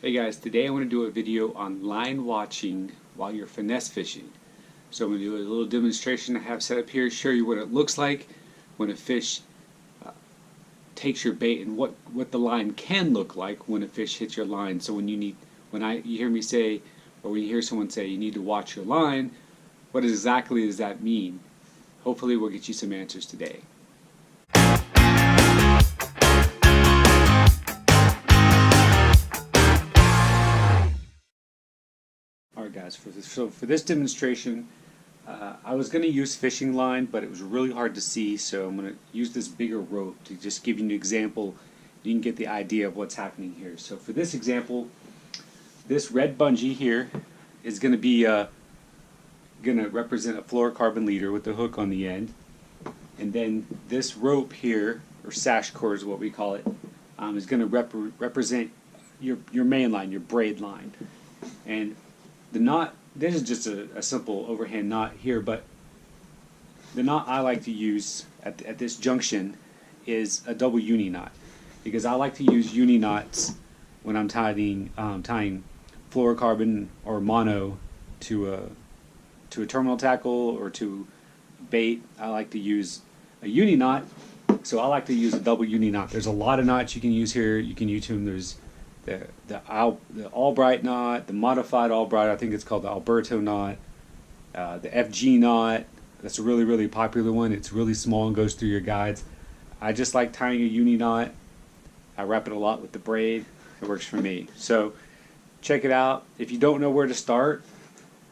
Hey guys, today I want to do a video on line watching while you're finesse fishing. So I'm going to do a little demonstration I have set up here, show you what it looks like when a fish takes your bait and what the line can look like when a fish hits your line. So when you hear me say, or when you hear someone say you need to watch your line, what exactly does that mean? Hopefully we'll get you some answers today. Alright guys, for this demonstration, I was going to use fishing line, but it was really hard to see, so I'm going to use this bigger rope to just give you an example. You can get the idea of what's happening here. So for this example, this red bungee here is going to be going to represent a fluorocarbon leader with the hook on the end, and then this rope here, or sash cord is what we call it, is going to represent your main line, your braid line. And the knot, this is just a simple overhand knot here, but the knot I like to use at this junction is a double uni knot, because I like to use uni knots when I'm tying fluorocarbon or mono to a terminal tackle or to bait. I like to use a uni knot, so I like to use a double uni knot. There's a lot of knots you can use here. You can use them. There's the Albright knot, the modified Albright, I think it's called the Alberto knot, the FG knot. That's a really popular one. It's really small and goes through your guides. I just like tying a uni knot. I wrap it a lot with the braid. It works for me. So check it out. If you don't know where to start,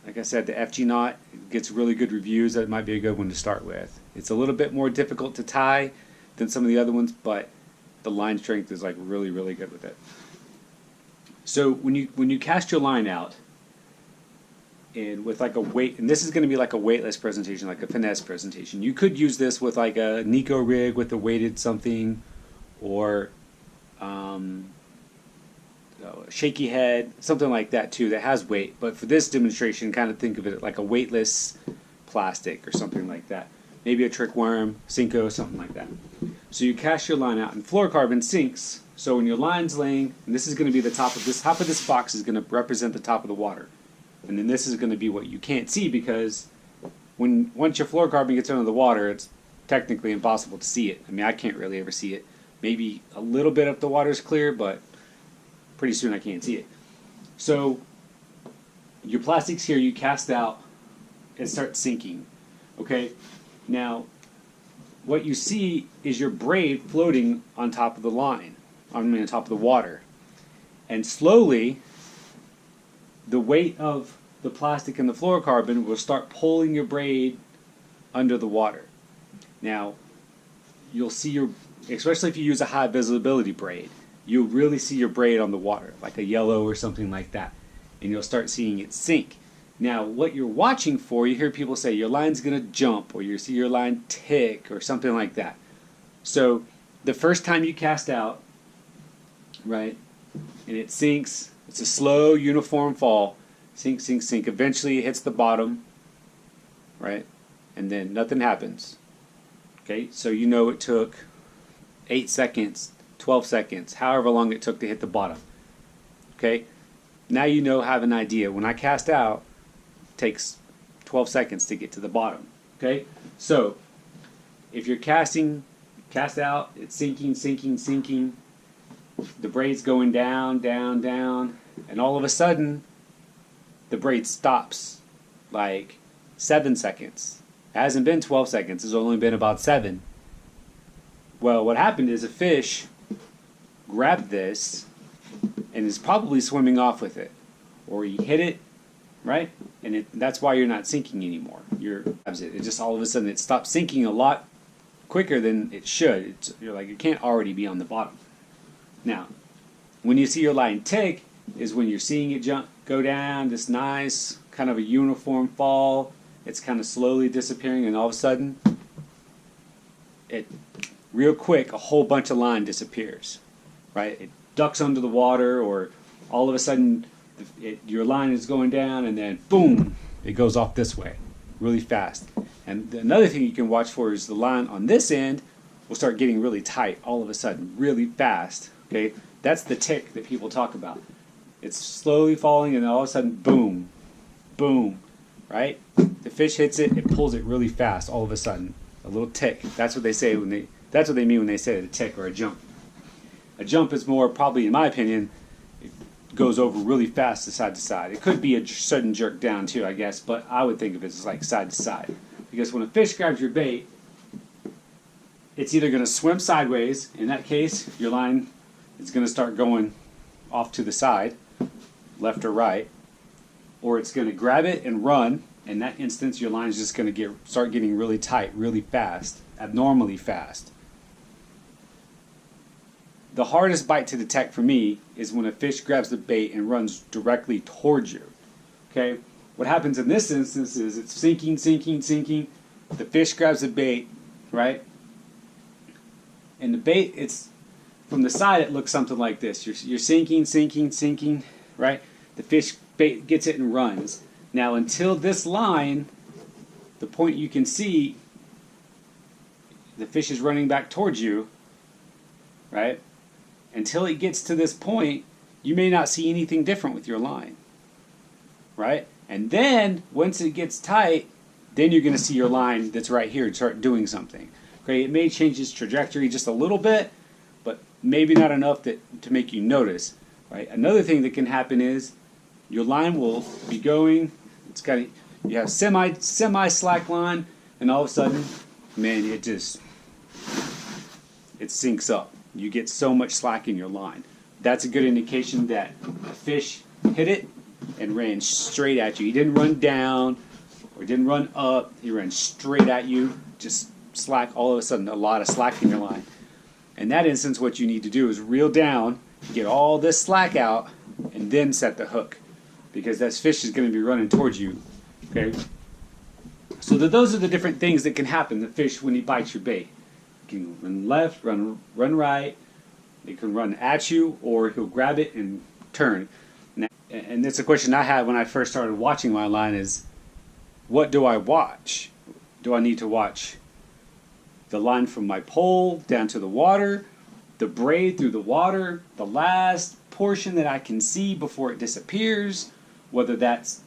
like I said, the FG knot gets really good reviews. That might be a good one to start with. It's a little bit more difficult to tie than some of the other ones, but the line strength is like really good with it. So when you cast your line out, and with like a weight, and this is going to be like a weightless presentation, like a finesse presentation. You could use this with like a Nico rig with a weighted something, or a shaky head, something like that too, that has weight. But for this demonstration, kind of think of it like a weightless plastic or something like that. Maybe a trick worm, Senko, something like that. So you cast your line out, and fluorocarbon sinks. So when your line's laying, and this is going to be the top of this box is going to represent the top of the water, and then this is going to be what you can't see, because once your fluorocarbon gets under the water, it's technically impossible to see it. I mean, I can't really ever see it. Maybe a little bit if the water's clear, but pretty soon I can't see it. So your plastics here, you cast out and start sinking. Okay, now what you see is your braid floating on top of the line. On top of the water, and slowly the weight of the plastic and the fluorocarbon will start pulling your braid under the water. Now you'll see especially if you use a high visibility braid, you'll really see your braid on the water, like a yellow or something like that, and you'll start seeing it sink. Now what you're watching for, you hear people say your line's gonna jump, or you see your line tick or something like that. So the first time you cast out, right, and it sinks, it's a slow uniform fall, sink, eventually it hits the bottom, right, and then nothing happens. Okay, so you know it took 8 seconds, 12 seconds, however long it took to hit the bottom. Okay, now you know, have an idea. When I cast out, it takes 12 seconds to get to the bottom. Okay, so if you're cast out, it's sinking, the braid's going down, and all of a sudden the braid stops like 7 seconds. It hasn't been 12 seconds, it's only been about 7. Well, what happened is a fish grabbed this and is probably swimming off with it, or he hit it, right? And that's why you're not sinking anymore. It just all of a sudden it stops sinking a lot quicker than it should. You're like, it can't already be on the bottom. Now, when you see your line tick is when you're seeing it go down, this nice kind of a uniform fall. It's kind of slowly disappearing, and all of a sudden, real quick, a whole bunch of line disappears, right? It ducks under the water, or all of a sudden, your line is going down, and then boom, it goes off this way, really fast. And another thing you can watch for is the line on this end will start getting really tight all of a sudden, really fast. Okay, that's the tick that people talk about. It's slowly falling, and then all of a sudden, boom, boom, right? The fish hits it, it pulls it really fast all of a sudden. A little tick. That's what they say when they. That's what they mean when they say a tick or a jump. A jump is more, probably in my opinion, it goes over really fast to side. It could be a sudden jerk down too, I guess, but I would think of it as like side to side. Because when a fish grabs your bait, it's either going to swim sideways. In that case, your line is going to start going off to the side, left or right, or it's going to grab it and run. In that instance, your line is just going to start getting really tight, really fast, abnormally fast. The hardest bite to detect for me is when a fish grabs the bait and runs directly towards you. Okay? What happens in this instance is it's sinking. The fish grabs the bait, right? And the bait, it's from the side, it looks something like this. You're sinking, right? The fish bait gets it and runs. Now, until this line, the point you can see, the fish is running back towards you, right? Until it gets to this point, you may not see anything different with your line, right? And then, once it gets tight, then you're going to see your line that's right here start doing something. Okay, it may change its trajectory just a little bit, but maybe not enough to make you notice, right? Another thing that can happen is your line will be going, you have semi slack line, and all of a sudden, man, it sinks up. You get so much slack in your line. That's a good indication that a fish hit it and ran straight at you. He didn't run down or didn't run up. He ran straight at you. Just slack, all of a sudden, a lot of slack in your line. In that instance, what you need to do is reel down, get all this slack out, and then set the hook. Because that fish is going to be running towards you. Okay? So those are the different things that can happen to the fish when he bites your bait. He can run left, run right. He can run at you, or he'll grab it and turn. Now, and that's a question I had when I first started watching my line is, what do I watch? Do I need to watch the line from my pole down to the water, the braid through the water, the last portion that I can see before it disappears, whether that's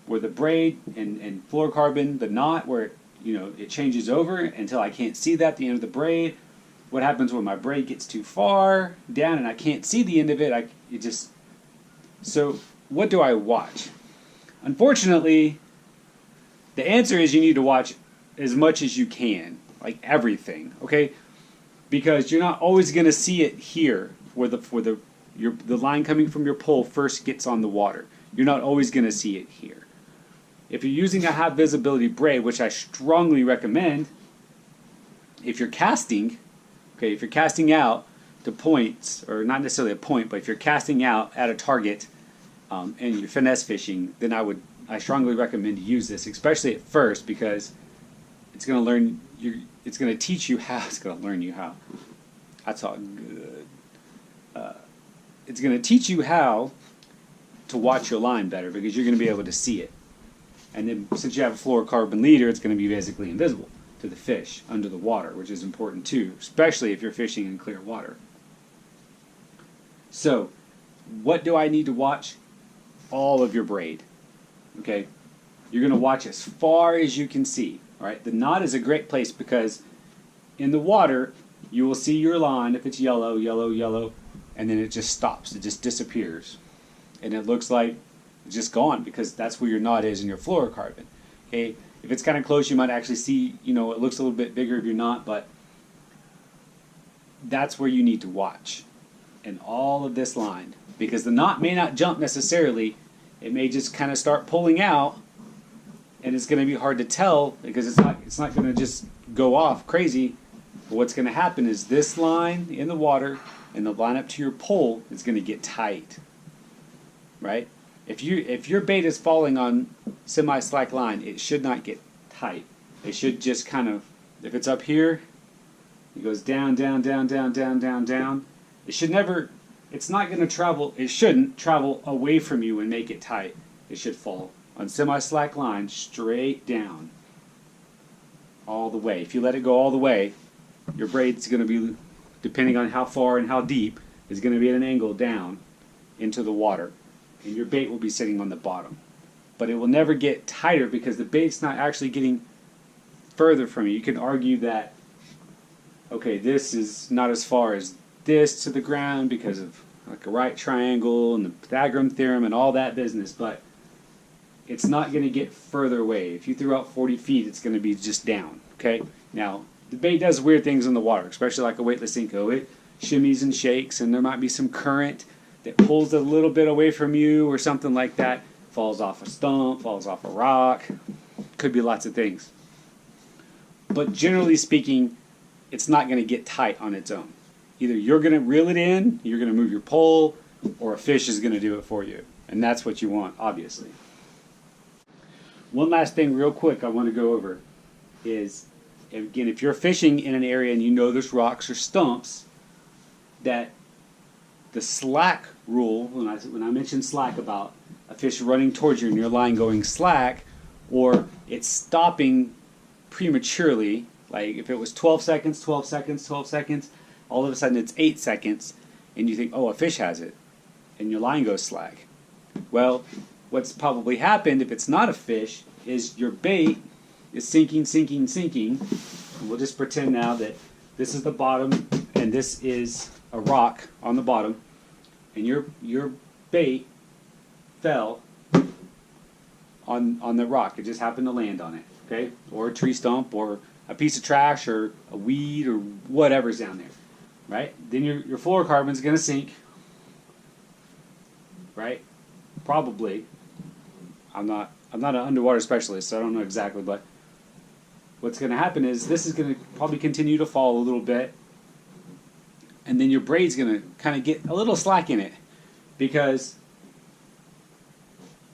where the braid and fluorocarbon, the knot where it changes over until I can't see that, the end of the braid. What happens when my braid gets too far down and I can't see the end of it? So what do I watch? Unfortunately, the answer is you need to watch as much as you can, like everything, okay? Because you're not always going to see it here where the line coming from your pole first gets on the water. You're not always going to see it here. If you're using a high visibility braid, which I strongly recommend, if you're casting, okay, if you're casting out to points, or not necessarily a point, but if you're casting out at a target and you're finesse fishing, then I strongly recommend you use this, especially at first, because it's going to teach you how. It's going to learn you how. That's all good. It's going to teach you how to watch your line better, because you're going to be able to see it. And then since you have a fluorocarbon leader, it's going to be basically invisible to the fish under the water, which is important too, especially if you're fishing in clear water. So, what do I need to watch? All of your braid. Okay? You're going to watch as far as you can see. All right? The knot is a great place because in the water, you will see your line if it's yellow, and then it just stops. It just disappears. And it looks like it's just gone because that's where your knot is in your fluorocarbon. Okay? If it's kind of close, you might actually see, it looks a little bit bigger if you're not, but that's where you need to watch in all of this line, because the knot may not jump necessarily. It may just kind of start pulling out, and it's going to be hard to tell because it's not going to just go off crazy. But what's going to happen is this line in the water and the line up to your pole is going to get tight, right? If your bait is falling on semi-slack line, it should not get tight. It should just kind of, if it's up here, it goes down. It should never, it's not going to travel, it shouldn't travel away from you and make it tight. It should fall on semi-slack line straight down all the way. If you let it go all the way, your braid's going to be, depending on how far and how deep, is going to be at an angle down into the water. and your bait will be sitting on the bottom. But it will never get tighter because the bait's not actually getting further from you. You can argue that, okay, this is not as far as this to the ground because of like a right triangle and the Pythagorean theorem and all that business, but it's not going to get further away. If you threw out 40 feet, it's going to be just down, okay? Now, the bait does weird things in the water, especially like a weightless Senko. It shimmies and shakes, and there might be some current that pulls a little bit away from you or something like that. Falls off a stump, falls off a rock. Could be lots of things. But generally speaking, it's not going to get tight on its own. Either you're going to reel it in, you're going to move your pole, or a fish is going to do it for you. And that's what you want, obviously. One last thing real quick I want to go over is, again, if you're fishing in an area and you know there's rocks or stumps, that the slack rule, when I mentioned slack about a fish running towards you and your line going slack, or it's stopping prematurely, like if it was 12 seconds, 12 seconds, 12 seconds, all of a sudden it's 8 seconds, and you think, oh, a fish has it, and your line goes slack. Well, what's probably happened, if it's not a fish, is your bait is sinking, sinking, sinking. And we'll just pretend now that this is the bottom and this is a rock on the bottom, and your bait fell on the rock. It just happened to land on it, okay? Or a tree stump or a piece of trash or a weed or whatever's down there, right? Then your fluorocarbon's going to sink, right? Probably. I'm not an underwater specialist, so I don't know exactly, but what's going to happen is this is going to probably continue to fall a little bit, and then your braid's going to kind of get a little slack in it because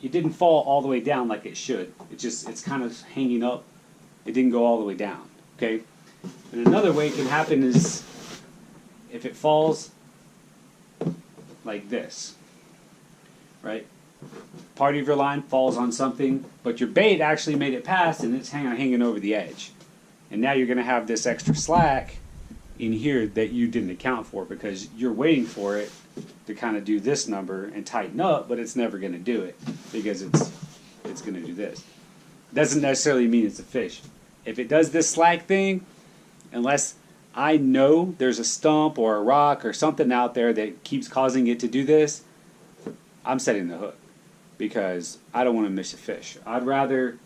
it didn't fall all the way down like it should. It's kind of hanging up. It didn't go all the way down, okay? And another way it can happen is if it falls like this, right? Part of your line falls on something, but your bait actually made it past and it's hanging over the edge. And now you're going to have this extra slack in here that you didn't account for because you're waiting for it to kind of do this number and tighten up, but it's never going to do it because it's going to do this. Doesn't necessarily mean it's a fish. If it does this slack thing, unless I know there's a stump or a rock or something out there that keeps causing it to do this, I'm setting the hook because I don't want to miss a fish. I'd rather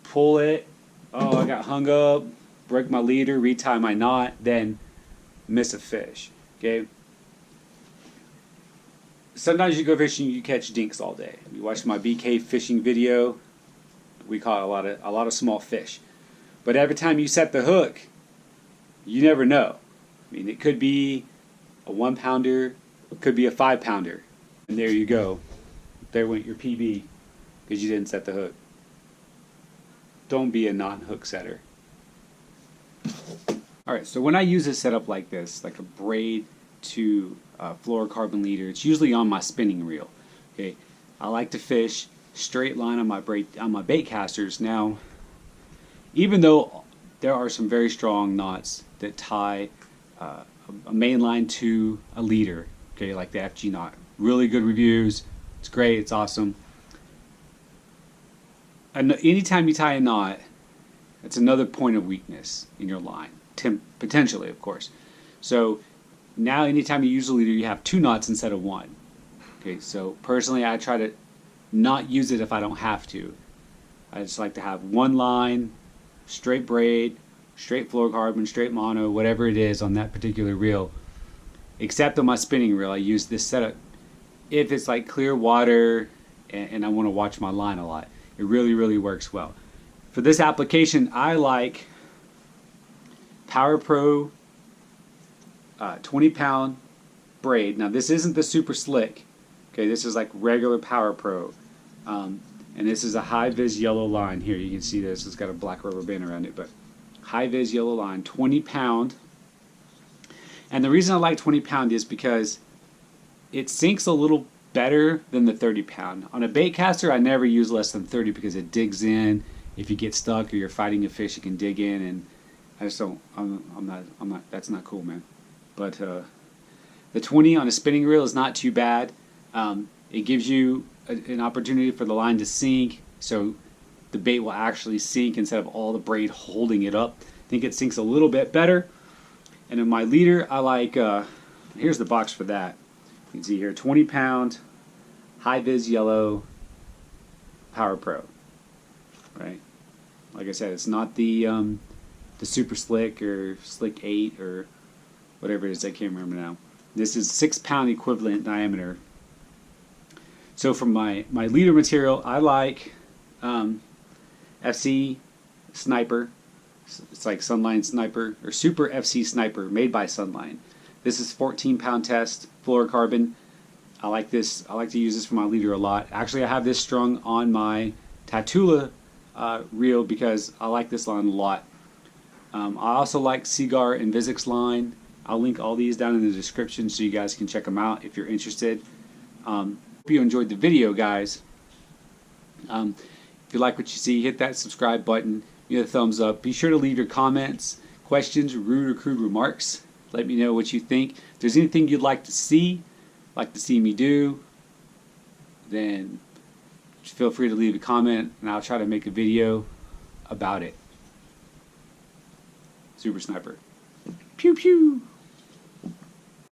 pull it, oh, I got hung up, break my leader, retie my knot, than miss a fish, okay? Sometimes you go fishing, you catch dinks all day. You watch my BK fishing video, we caught a lot of small fish. But every time you set the hook, you never know. I mean, it could be a 1 pounder, it could be a 5 pounder. And there you go. There went your PB because you didn't set the hook. Don't be a non-hook setter. Alright, so when I use a setup like this, like a braid to fluorocarbon leader, it's usually on my spinning reel. Okay, I like to fish straight line on my bait casters. Now, even though there are some very strong knots that tie a main line to a leader, okay, like the FG knot, really good reviews, it's great, it's awesome. And anytime you tie a knot, it's another point of weakness in your line, potentially, of course. So now anytime you use a leader, you have 2 knots instead of 1. Okay, so personally I try to not use it if I don't have to. I just like to have 1 line, straight braid, straight fluorocarbon, straight mono, whatever it is on that particular reel. Except on my spinning reel, I use this setup if it's like clear water and I want to watch my line a lot. It really, really works well. For this application, I like Power Pro 20-pound braid. Now this isn't the super slick. Okay, this is like regular Power Pro. And this is a high-vis yellow line here. You can see this. It's got a black rubber band around it, but high-vis yellow line, 20-pound. And the reason I like 20-pound is because it sinks a little better than the 30-pound. On a bait caster, I never use less than 30 because it digs in. If you get stuck or you're fighting a fish, it can dig in, and I just don't. I'm not. That's not cool, man. But the 20 on a spinning reel is not too bad. It gives you an opportunity for the line to sink, so the bait will actually sink instead of all the braid holding it up. I think it sinks a little bit better. And in my leader, I like, here's the box for that. You can see here, 20 pound, high vis yellow, Power Pro, right? Like I said, it's not the Super Slick or Slick 8 or whatever it is, I can't remember now. This is 6 pound equivalent diameter. So for my leader material, I like FC Sniper. It's like Sunline Sniper, or Super FC Sniper, made by Sunline. This is 14 pound test, fluorocarbon. I like this. I like to use this for my leader a lot. Actually, I have this strung on my Tatula reel because I like this line a lot. I also like Seaguar and Vizix line. I'll link all these down in the description so you guys can check them out if you're interested. Hope you enjoyed the video, guys. If you like what you see, hit that subscribe button, give it a thumbs up. Be sure to leave your comments, questions, rude or crude remarks. Let me know what you think. If there's anything you'd like to see me do, then feel free to leave a comment and I'll try to make a video about it. Super Sniper. Pew pew!